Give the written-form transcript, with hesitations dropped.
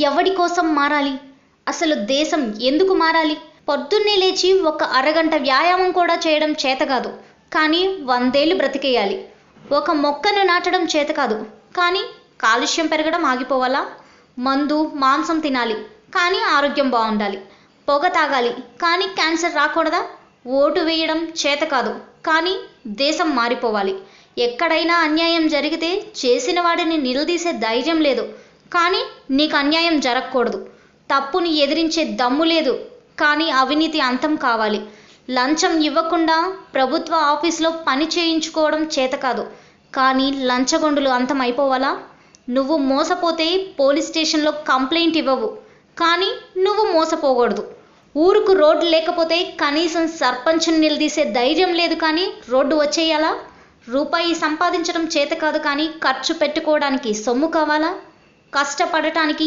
ఎవడి కోసం మారాలి? అసలు దేశం ఎందుకు మారాలి? పొద్దున్నే లేచి ఒక అరగంట వ్యాయామం కూడా చేయడం చేతకాదు, కానీ 100 ఏళ్ళు బ్రతికేయాలి. ఒక మొక్కను నాటడం చేతకాదు, కానీ కాలుష్యం పెరగడం ఆగిపోవాలా? మందు, మాంసం తినాలి, కానీ ఆరోగ్యం బాగుండాలి. పొగ తాగాలి, కానీ క్యాన్సర్ రాకూడదా? ఓటు వేయడం చేతకాదు, కానీ దేశం మారిపోవాలి. ఎక్కడైనా అన్యాయం జరిగితే చేసిన వాడిని నిలదీసే ధైర్యం లేదు, కానీ నీకు అన్యాయం జరగకూడదు. తప్పుని ఎదిరించే దమ్ము లేదు, కానీ అవినీతి అంతం కావాలి. లంచం ఇవ్వకుండా ప్రభుత్వ ఆఫీసులో పని చేయించుకోవడం చేతకాదు, కానీ లంచగొండులు అంతం అయిపోవాలా? నువ్వు మోసపోతే పోలీస్ స్టేషన్లో కంప్లైంట్ ఇవ్వవు, కానీ నువ్వు మోసపోకూడదు. ఊరుకు రోడ్డు లేకపోతే కనీసం సర్పంచ్ని నిలదీసే ధైర్యం లేదు, కానీ రోడ్డు వచ్చేయాలా? రూపాయి సంపాదించడం చేతకాదు, కానీ ఖర్చు పెట్టుకోవడానికి సొమ్ము కావాలా? కష్టపడటానికి